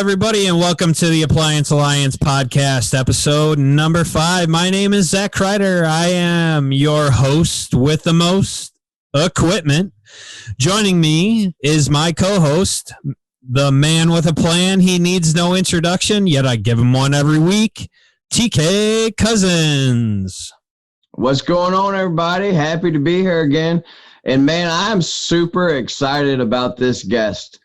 everybody, and welcome to the Appliance Alliance podcast, episode number 5. My name is Zach Kreider. I am your host with the most equipment. Joining me is my co-host, the man with a plan. He needs no introduction, yet I give him one every week, TK Cousins. What's going on, everybody? Happy to be here again. And man, I'm super excited about this guest.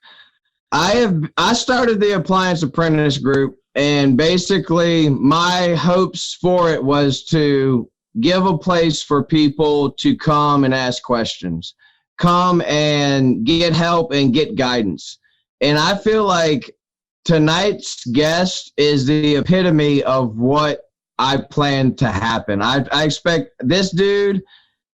I started the Appliance Apprentice group, and basically my hopes for it was to give a place for people to come and ask questions, come and get help and get guidance. And I feel like tonight's guest is the epitome of what I plan to happen. I expect this dude,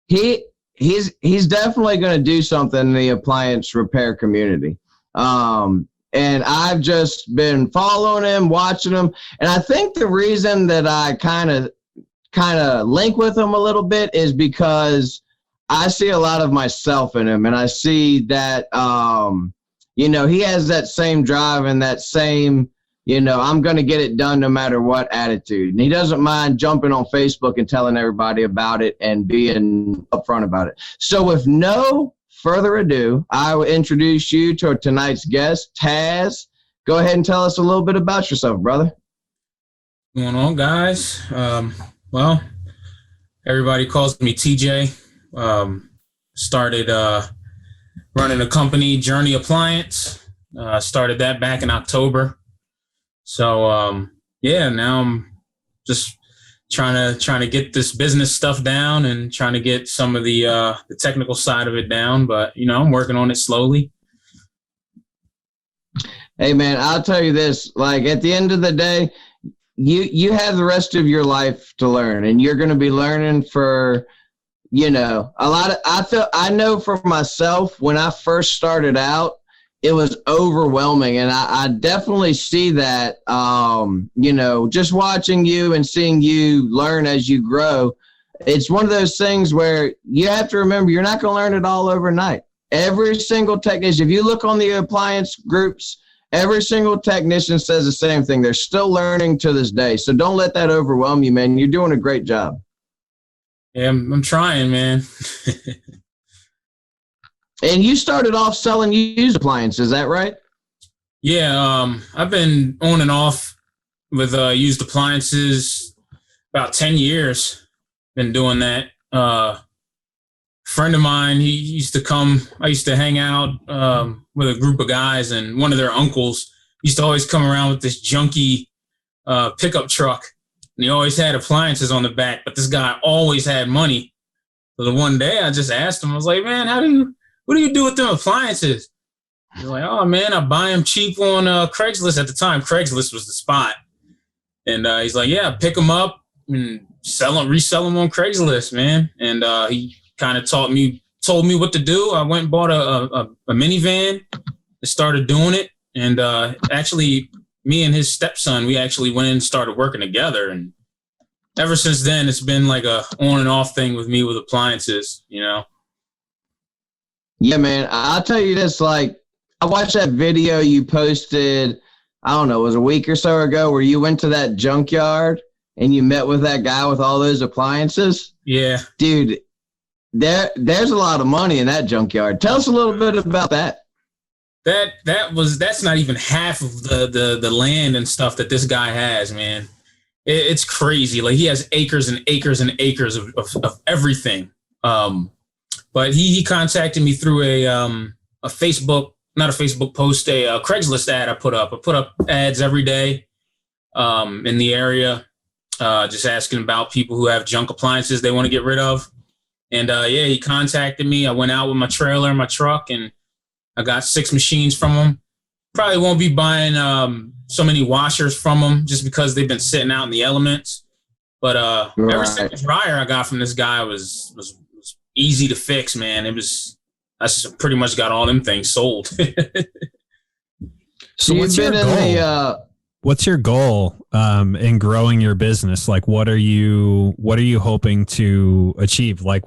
he's definitely going to do something in the appliance repair community. And I've just been following him, watching him. And I think the reason that I kind of link with him a little bit is because I see a lot of myself in him, and I see that, he has that same drive and that same, I'm going to get it done no matter what attitude. And he doesn't mind jumping on Facebook and telling everybody about it and being upfront about it. So with no further ado, I will introduce you to tonight's guest, Tas. Go ahead and tell us a little bit about yourself, brother. What's going on, guys? Well, everybody calls me TJ. Started running a company, Journey Appliance. Started that back in October. So now I'm just trying to get this business stuff down and trying to get some of the technical side of it down. But I'm working on it slowly. Hey man, I'll tell you this: like at the end of the day, you have the rest of your life to learn, and you're going to be learning for a lot of. I know for myself when I first started out, it was overwhelming, and I definitely see that, just watching you and seeing you learn as you grow. It's one of those things where you have to remember you're not going to learn it all overnight. Every single technician, if you look on the appliance groups, every single technician says the same thing. They're still learning to this day. So don't let that overwhelm you, man. You're doing a great job. Yeah, I'm trying, man. And you started off selling used appliances, is that right? Yeah, I've been on and off with used appliances about 10 years. Been doing that. Friend of mine, he used to come. I used to hang out with a group of guys, and one of their uncles used to always come around with this junky pickup truck, and he always had appliances on the back. But this guy always had money. So the one day, I just asked him. I was like, "Man, what do you do with them appliances?" He's like, "Oh, man, I buy them cheap on Craigslist." At the time, Craigslist was the spot. And he's like, "Yeah, pick them up and resell them on Craigslist, man." And he kind of told me what to do. I went and bought a minivan and started doing it. And actually, me and his stepson, we actually went in and started working together. And ever since then, it's been like a on and off thing with me with appliances, Yeah, man, I'll tell you this, like, I watched that video you posted, I don't know, it was a week or so ago, where you went to that junkyard and you met with that guy with all those appliances. Yeah. Dude, there's a lot of money in that junkyard. Tell us a little bit about that. That's not even half of the land and stuff that this guy has, man. It's crazy. Like, he has acres and acres and acres of everything. But he contacted me through a Facebook, not a Facebook post, a Craigslist ad I put up. I put up ads every day in the area, just asking about people who have junk appliances they want to get rid of. And he contacted me. I went out with my trailer and my truck, and I got 6 machines from him. Probably won't be buying so many washers from him just because they've been sitting out in the elements. But every single dryer I got from this guy was easy to fix, man. I pretty much got all them things sold. So what's your goal? What's your goal in growing your business? Like, what are you hoping to achieve? Like,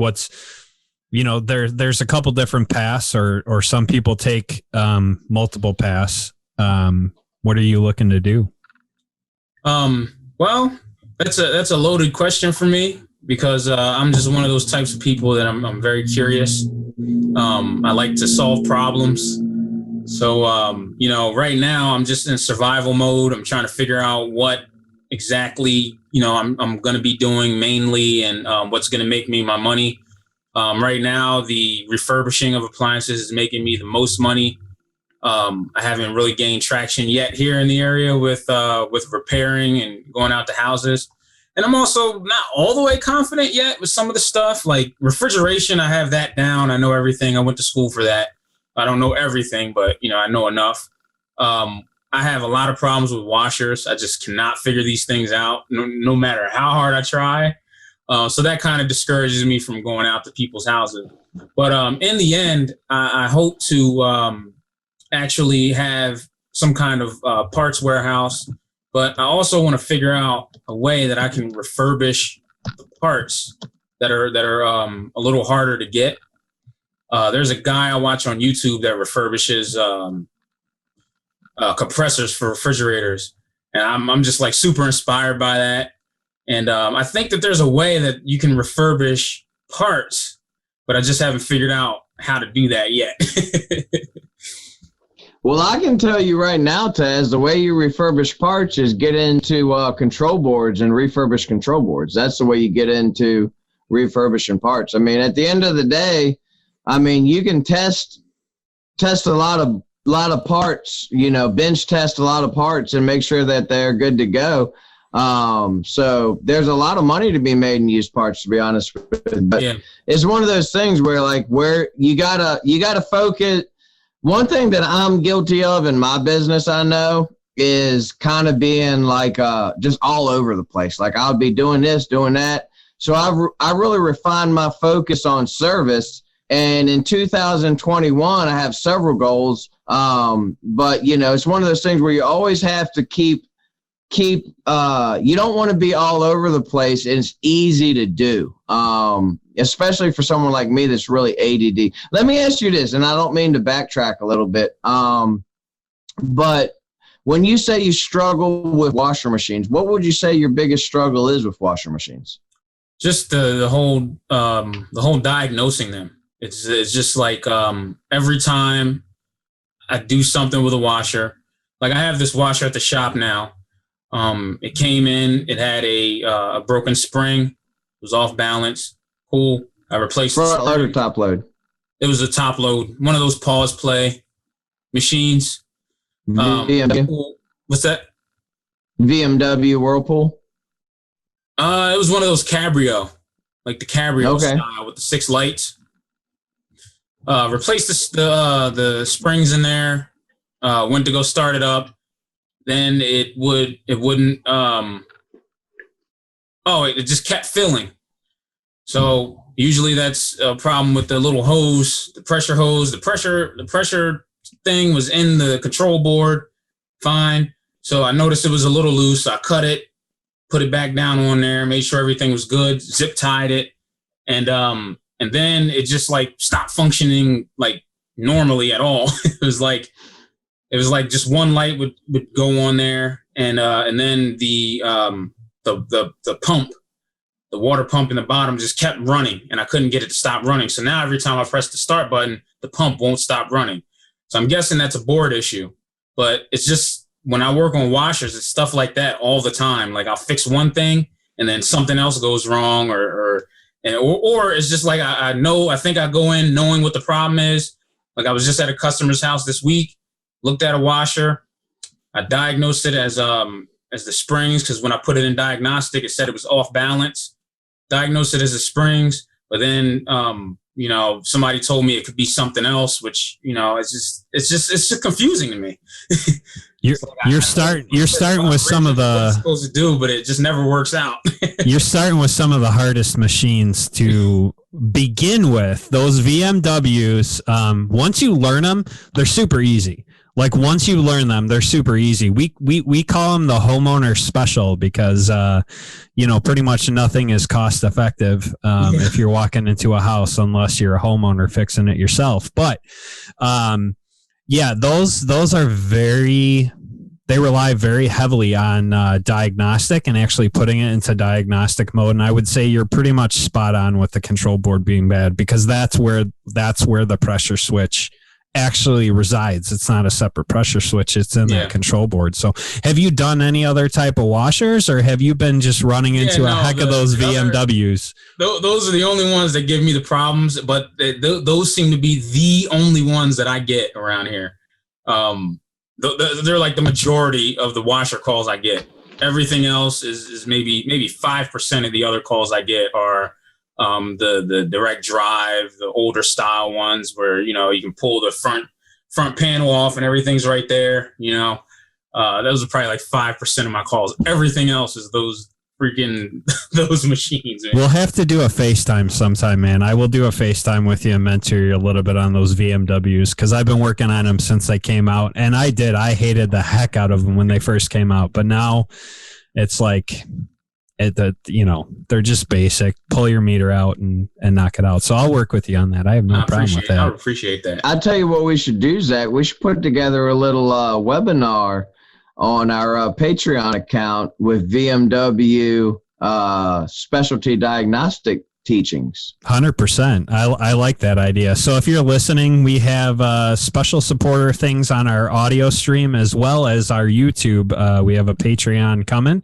there's a couple different paths, or some people take multiple paths. What are you looking to do? Well, that's a loaded question for me because I'm just one of those types of people that I'm very curious. I like to solve problems. So, right now I'm just in survival mode. I'm trying to figure out what exactly, I'm going to be doing mainly and what's going to make me my money. Right now, the refurbishing of appliances is making me the most money. I haven't really gained traction yet here in the area with repairing and going out to houses. And I'm also not all the way confident yet with some of the stuff like refrigeration. I have that down. I know everything. I went to school for that. I don't know everything, but I know enough. I have a lot of problems with washers. I just cannot figure these things out, no matter how hard I try. So that kind of discourages me from going out to people's houses. But in the end, I hope to actually have some kind of parts warehouse. But I also want to figure out a way that I can refurbish the parts that are a little harder to get. There's a guy I watch on YouTube that refurbishes compressors for refrigerators, and I'm just like super inspired by that. And I think that there's a way that you can refurbish parts, but I just haven't figured out how to do that yet. Well, I can tell you right now, Taz, the way you refurbish parts is get into control boards and refurbish control boards. That's the way you get into refurbishing parts. I mean, at the end of the day, you can test a lot of parts, bench test a lot of parts and make sure that they're good to go. So there's a lot of money to be made in used parts, to be honest with you. But it's one of those things where you gotta focus. One thing that I'm guilty of in my business, I know, is kind of being just all over the place. Like I'll be doing this, doing that. So I really refined my focus on service. And in 2021, I have several goals. But it's one of those things where you always have to keep you don't want to be all over the place. It's easy to do. Especially for someone like me that's really ADD. Let me ask you this, and I don't mean to backtrack a little bit, but when you say you struggle with washer machines, what would you say your biggest struggle is with washer machines? Just the whole diagnosing them. It's just like every time I do something with a washer, like I have this washer at the shop now. It came in, it had a broken spring, it was off balance. Cool. I replaced it. Front load or top load? It was a top load. One of those pause play machines. BMW. What's that? BMW Whirlpool? It was one of those Cabrio, like the Cabrio style with the 6 lights. Replaced the springs in there. Went to go start it up. Then it wouldn't. It just kept filling. So usually that's a problem with the little hose, the pressure hose. The pressure thing was in the control board, fine. So I noticed it was a little loose. So I cut it, put it back down on there, made sure everything was good, zip tied it, and then it just like stopped functioning like normally at all. It was like just one light would go on there, and then the pump. The water pump in the bottom just kept running, and I couldn't get it to stop running. So now every time I press the start button, the pump won't stop running. So I'm guessing that's a board issue. But it's just when I work on washers, it's stuff like that all the time. Like I'll fix one thing, and then something else goes wrong, or it's just like I think I go in knowing what the problem is. Like I was just at a customer's house this week, looked at a washer, I diagnosed it as the springs because when I put it in diagnostic, it said it was off balance. Diagnosed it as the springs, but then somebody told me it could be something else, which it's just confusing to me. You're starting with some of the supposed to do, but it just never works out. You're starting with some of the hardest machines to begin with. Those VMWs, once you learn them, they're super easy. Like once you learn them, they're super easy. We call them the homeowner special because, pretty much nothing is cost effective if you're walking into a house unless you're a homeowner fixing it yourself. But those are very, they rely very heavily on diagnostic and actually putting it into diagnostic mode. And I would say you're pretty much spot on with the control board being bad, because that's where the pressure switch actually resides. It's not a separate pressure switch. It's in that control board. So have you done any other type of washers, or have you been just running into a heck of those VMWs? Those are the only ones that give me the problems, but those seem to be the only ones that I get around here. They're like the majority of the washer calls I get. Everything else is maybe 5% of the other calls I get are the direct drive, the older style ones where, you know, you can pull the front panel off and everything's right there. You know, those are probably like 5% of my calls. Everything else is those freaking those machines, man. We'll have to do a FaceTime sometime, man. I will do a FaceTime with you and mentor you a little bit on those VMWs, because I've been working on them since they came out, and I hated the heck out of them when they first came out, but now it's like they're just basic. Pull your meter out and knock it out. So I'll work with you on that. I have no problem with that. I appreciate that. I'll tell you what we should do, Zach. We should put together a little webinar on our Patreon account with VMW specialty diagnostic teachings. 100%. I like that idea. So if you're listening, we have special supporter things on our audio stream as well as our YouTube. We have a Patreon coming,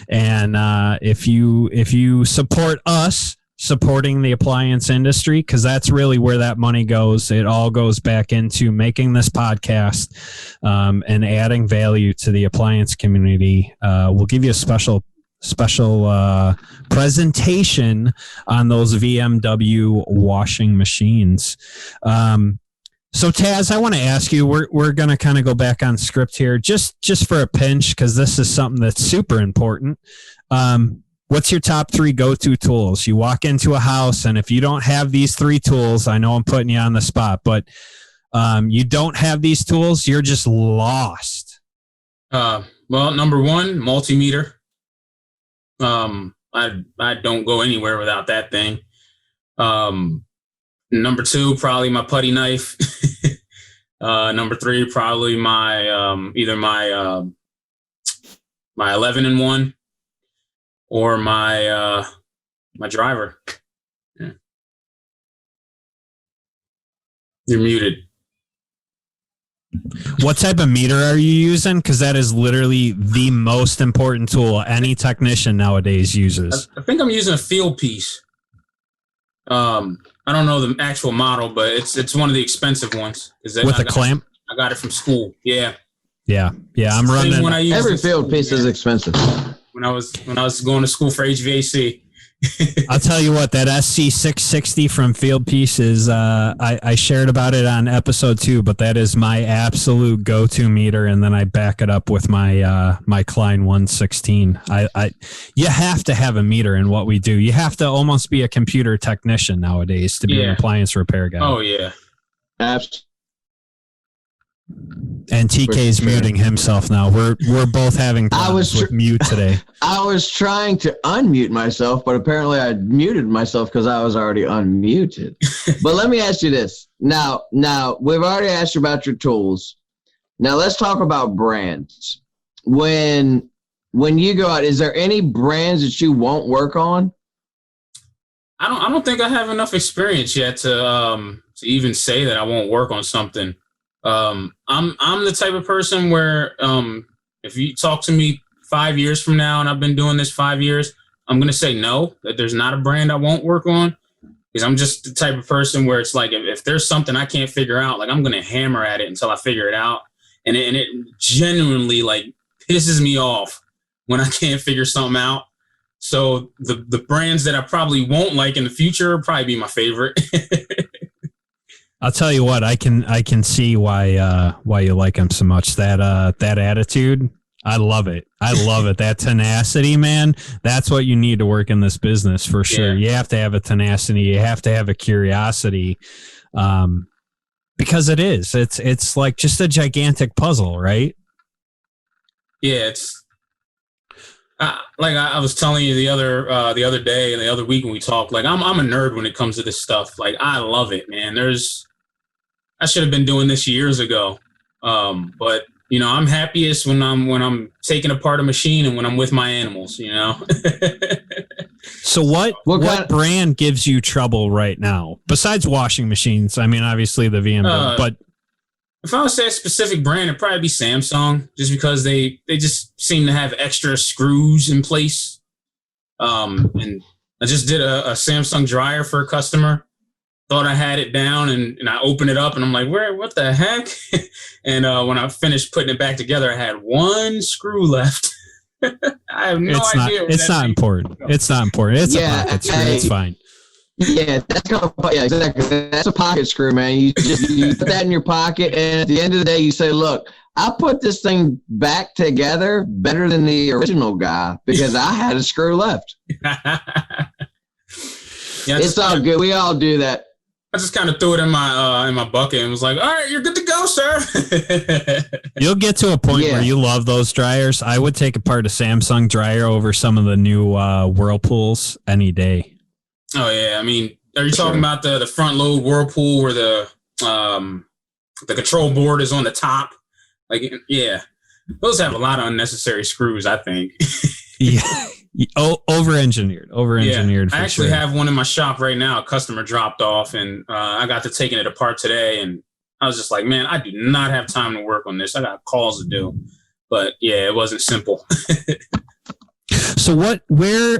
and if you support us supporting the appliance industry, because that's really where that money goes. It all goes back into making this podcast and adding value to the appliance community. We'll give you a special presentation on those VMW washing machines. So Taz, I want to ask you, we're going to kind of go back on script here just for a pinch, because this is something that's super important. What's your top 3 go-to tools? You walk into a house, and if you don't have these 3 tools, I know I'm putting you on the spot, but you don't have these tools, you're just lost. Well, number 1, multimeter. I don't go anywhere without that thing. Number 2, probably my putty knife. Number 3, probably my either my 11-in-1 or my driver. Yeah. You're muted. What type of meter are you using? Because that is literally the most important tool any technician nowadays uses. I think I'm using a field piece. I don't know the actual model, but it's one of the expensive ones. With a clamp? I got it from school. Yeah. I'm running. Every field piece is expensive. When I was going to school for HVAC. I'll tell you what, that SC660 from Field Piece is, I shared about it on episode 2, but that is my absolute go-to meter. And then I back it up with my, my Klein 116. You have to have a meter in what we do. You have to almost be a computer technician nowadays to be an appliance repair guy. Oh yeah. Absolutely. And TK's muting himself now. We're both having problems with mute today. I was trying to unmute myself, but apparently I muted myself because I was already unmuted. But let me ask you this. Now we've already asked you about your tools. Now let's talk about brands. When you go out, is there any brands that you won't work on? I don't think I have enough experience yet to even say that I won't work on something. I'm the type of person where if you talk to me 5 years from now and I've been doing this 5 years, I'm going to say no, that there's not a brand I won't work on, because I'm just the type of person where it's like if there's something I can't figure out, like I'm going to hammer at it until I figure it out. And it genuinely like pisses me off when I can't figure something out. So the brands that I probably won't like in the future will probably be my favorite. I'll tell you what, I can see why you like him so much. That attitude, I love it. I love it. That tenacity, man. That's what you need to work in this business for sure. Yeah. You have to have a tenacity. You have to have a curiosity, because it's like just a gigantic puzzle, right? Yeah, it's like I was telling you the other day and the other week when we talked. Like I'm a nerd when it comes to this stuff. Like I love it, man. I should have been doing this years ago. But I'm happiest when I'm taking apart a machine and when I'm with my animals. So what brand gives you trouble right now besides washing machines? I mean, obviously the VM, but if I would say a specific brand, it'd probably be Samsung, just because they just seem to have extra screws in place. And I just did a Samsung dryer for a customer. Thought I had it down, and I opened it up, and I'm like, what the heck? And when I finished putting it back together, I had one screw left. I have no idea. It's not important. It's not important. It's a pocket screw. It's fine. Yeah, exactly. That's a pocket screw, man. You put that in your pocket, and at the end of the day, you say, look, I put this thing back together better than the original guy because I had a screw left. It's all good. We all do that. I just kind of threw it in my bucket and was like, all right, you're good to go, sir. You'll get to a point where you love those dryers. I would take apart a Samsung dryer over some of the new Whirlpools any day. Oh, yeah. I mean, are you talking about the front load Whirlpool where the control board is on the top? Like, yeah. Those have a lot of unnecessary screws, I think. Yeah. Over-engineered. I actually have one in my shop right now. A customer dropped off, and I got to taking it apart today, and I was just like, man, I do not have time to work on this. I got calls to do. But yeah, it wasn't simple. So where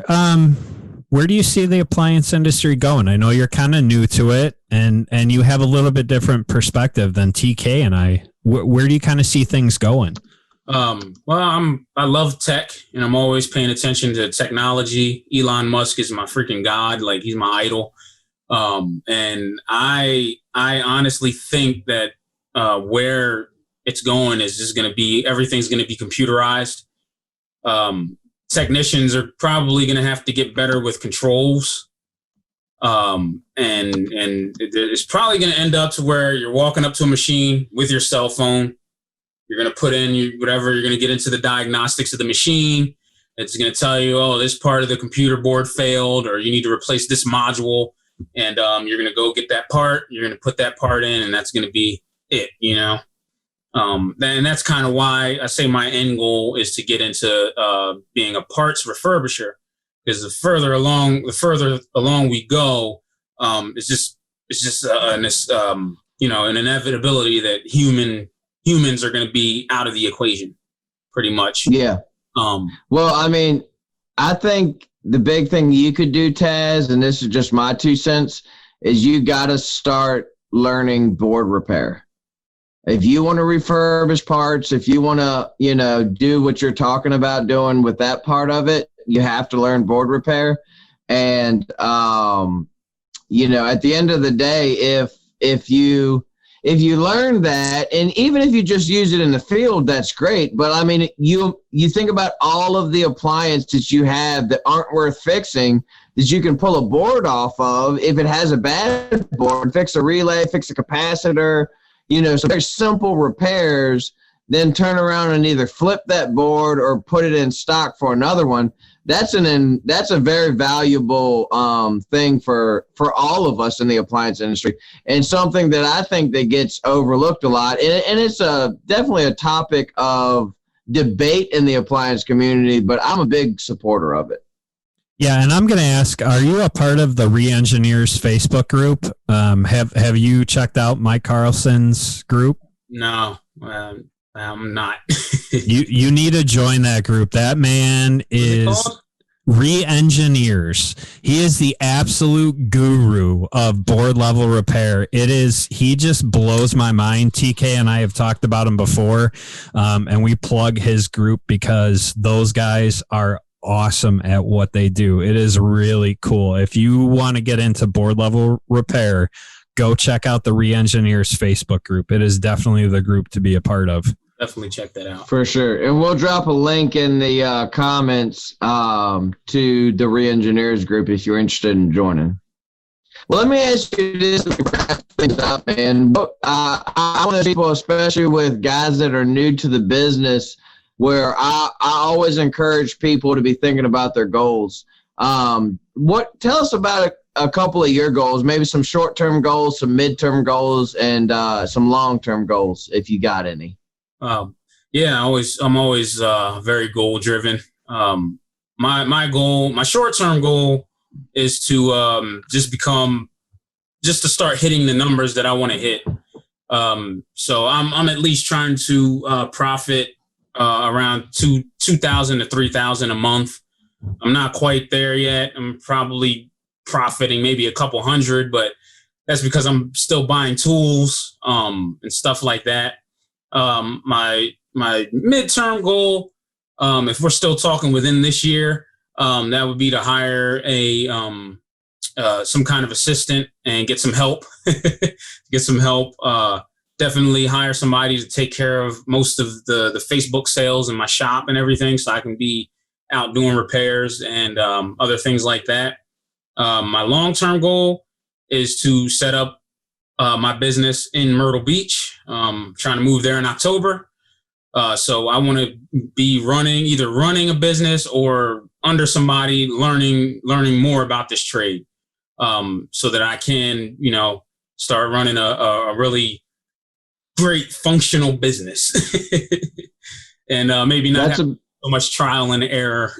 do you see the appliance industry going? I know you're kind of new to it, and you have a little bit different perspective than TK and I. Where do you kind of see things going? Well, I love tech, and I'm always paying attention to technology. Elon Musk is my freaking god. Like, he's my idol. And I honestly think that, where it's going is just going to be, everything's going to be computerized. Technicians are probably going to have to get better with controls. And it's probably going to end up to where you're walking up to a machine with your cell phone. You're going to put in whatever, you're going to get into the diagnostics of the machine. It's going to tell you, oh, this part of the computer board failed, or you need to replace this module. And you're going to go get that part. You're going to put that part in, and that's going to be it, And that's kind of why I say my end goal is to get into being a parts refurbisher, because the further along we go, it's just an inevitability that humans are going to be out of the equation, pretty much. Yeah. Well, I mean, I think the big thing you could do, Taz, and this is just my 2 cents, is you got to start learning board repair. If you want to refurbish parts, if you want to, do what you're talking about doing with that part of it, you have to learn board repair. And, at the end of the day, if you learn that, and even if you just use it in the field, that's great. But I mean, you think about all of the appliances you have that aren't worth fixing, that you can pull a board off of. If it has a bad board, fix a relay, fix a capacitor, so very simple repairs, then turn around and either flip that board or put it in stock for another one. That's a very valuable thing for all of us in the appliance industry, and something that I think that gets overlooked a lot. And it's definitely a topic of debate in the appliance community, but I'm a big supporter of it. Yeah, and I'm going to ask, are you a part of the Re-Engineers Facebook group? Have you checked out Mike Carlson's group? No, I'm not. You need to join that group. That man is Re-Engineers. He is the absolute guru of board level repair. He just blows my mind. TK and I have talked about him before, and we plug his group because those guys are awesome at what they do. It is really cool. If you want to get into board level repair, go check out the Re-Engineers Facebook group. It is definitely the group to be a part of. Definitely check that out. For sure. And we'll drop a link in the comments to the Re-Engineers group if you're interested in joining. Well, let me ask you this to wrap things up, man. I want people, especially with guys that are new to the business, where I always encourage people to be thinking about their goals. Tell us about a couple of your goals, maybe some short-term goals, some mid-term goals, and some long-term goals, if you got any. Yeah, I'm always very goal driven. My short term goal is to just to start hitting the numbers that I want to hit. So I'm at least trying to profit around 2,000 to 3,000 a month. I'm not quite there yet. I'm probably profiting maybe a couple hundred, but that's because I'm still buying tools and stuff like that. My midterm goal, if we're still talking within this year, that would be to hire a some kind of assistant and get some help. Get some help. Definitely hire somebody to take care of most of the Facebook sales in my shop and everything, so I can be out doing repairs and other things like that. My long-term goal is to set up my business in Myrtle Beach. Trying to move there in October. So I want to be either running a business or under somebody learning more about this trade, so that I can, start running a really great functional business and maybe not have so much trial and error.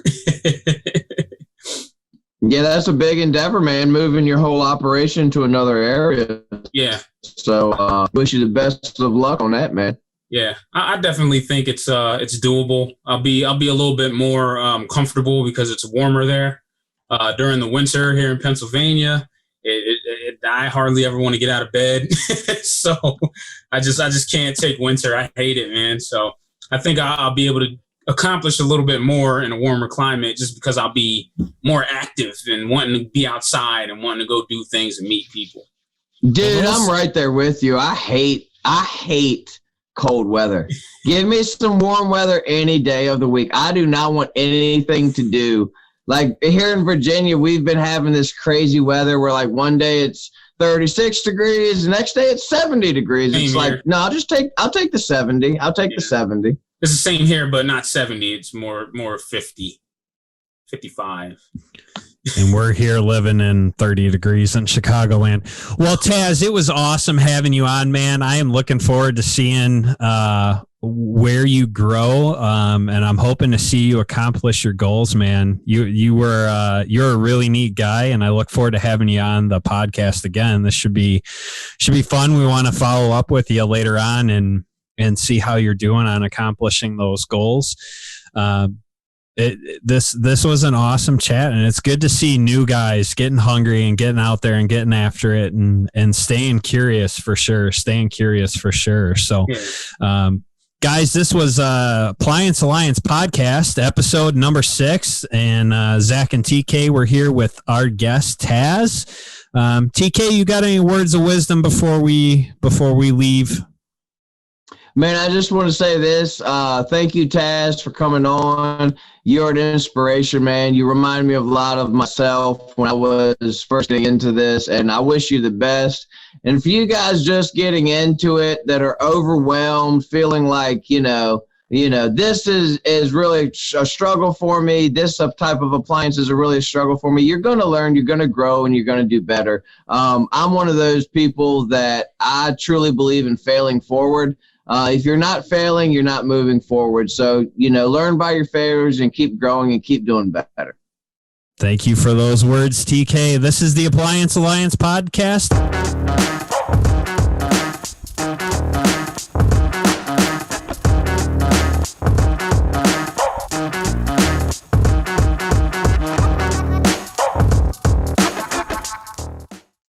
Yeah, that's a big endeavor, man, moving your whole operation to another area. Yeah. So wish you the best of luck on that, man. Yeah, I definitely think it's doable. I'll be a little bit more comfortable because it's warmer there. During the winter here in Pennsylvania, I hardly ever want to get out of bed. So I just can't take winter. I hate it, man. So I think I'll be able to accomplish a little bit more in a warmer climate just because I'll be more active and wanting to be outside and wanting to go do things and meet people. Dude, I'm right there with you. I hate cold weather. Give me some warm weather any day of the week. I do not want anything to do. Like here in Virginia, we've been having this crazy weather where like one day it's 36 degrees, the next day it's 70 degrees. It's like, no, I'll take the 70. I'll take the 70. It's the same here, but not 70. It's more 50, 55. And we're here living in 30 degrees in Chicagoland. Well, Taz, it was awesome having you on, man. I am looking forward to seeing where you grow, and I'm hoping to see you accomplish your goals, man. You're a really neat guy, and I look forward to having you on the podcast again. This should be fun. We want to follow up with you later on and see how you're doing on accomplishing those goals. This was an awesome chat, and it's good to see new guys getting hungry and getting out there and getting after it and staying curious for sure. So, guys, this was Appliance Alliance podcast, episode number 6, and Zach and TK were here with our guest Taz. TK, you got any words of wisdom before we leave? Man, I just want to say this. Thank you, Taz, for coming on. You're an inspiration, man. You remind me of a lot of myself when I was first getting into this, and I wish you the best. And for you guys just getting into it that are overwhelmed, feeling like, this is really a struggle for me. This type of appliance is really a struggle for me. You're going to learn, you're going to grow, and you're going to do better. I'm one of those people that I truly believe in failing forward. If you're not failing, you're not moving forward. So, learn by your failures and keep growing and keep doing better. Thank you for those words, TK. This is the Appliance Alliance podcast.